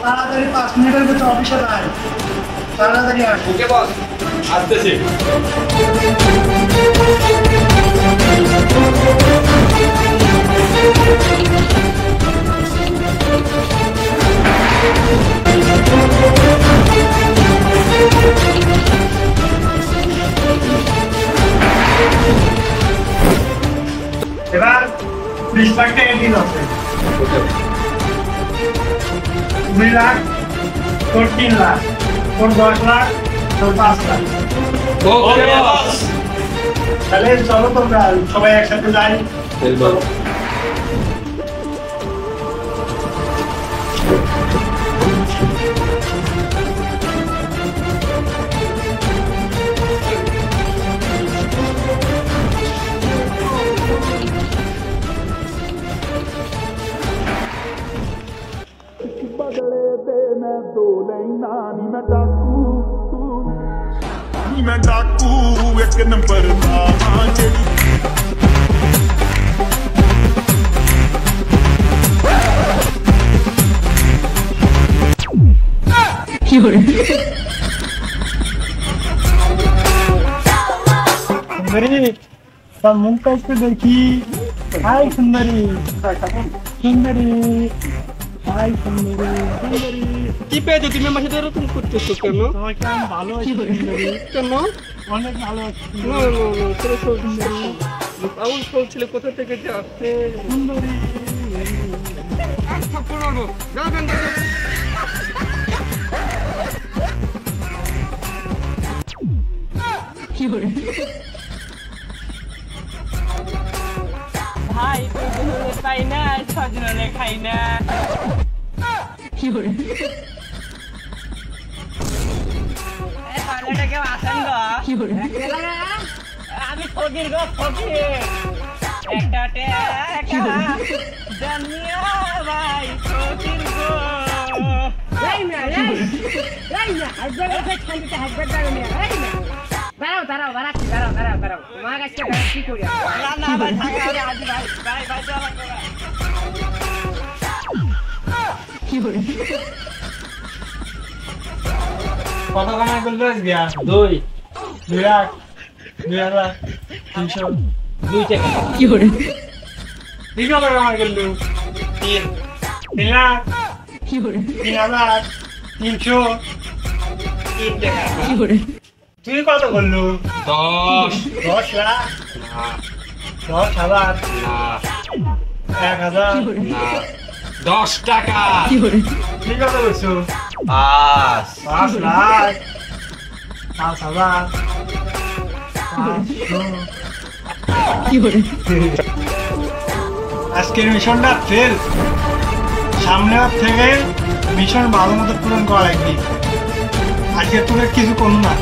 তাড়াতাড়ি 5 মিনিটের ভিতরে অফিসে আয়, তাড়াতাড়ি আয়। ওকে বস, আসতেছি। এবার 20 লাখ টাকা দিন আছে। 2 লাখ, তোর 3 লাখ, তোর 10 লাখ, তোর 5 লাখ। ওকে বস। তাহলে চলো তোমরা সবাই একসাথে যাই। চলো। मैं डाकू एक नंबर दा हां जेड़ी सुंदरी सब मुंह कैसे देखी। हाय सुंदरी, सुंदरी, हाय सुंदरी, सुंदरी। কি পেয়েছো তুমি আমার সাথে এরকম করতেছো কেন? তোমাকে আমি ভালো আছি সুন্দরী, কেন? অনেক ভালো আছি না না না তোর সুন্দরী আউল চলছিল কোথা থেকে যে আসছে সুন্দরী। আচ্ছা করবো যাবেন ভাই দুজনে পাই না, ছজনে খাই না। কেউ আসেন গো, আমি ফকির গো ফকির। একটা জানিয়া ভাই ফকির গো। দাঁড়াও বাড়াচ্ছি, দাঁড়াও তোমার কাছে কি করি না ভাই থাকা হবে আজ ভাই ভাই ভাই চলা কত কামাই করলে গিয়া 2 লাখ, 2 লাখ 300, 2 টাকা। কি কত কামাই করলু? 3 লাখ, 3,000, 300, 3 টাকা। তুই কত করলু? 10 10 লাখ, না 10,000, না 1,000, না 10 টাকা। তুই কত করছু? 5 5 লাখ, 5,000, 500। আজকের মিশনটা ফেল। সামনের থেকে মিশন ভালো মতো পূরণ করা লাগবে। আজকে তোকে কিছু করুন না।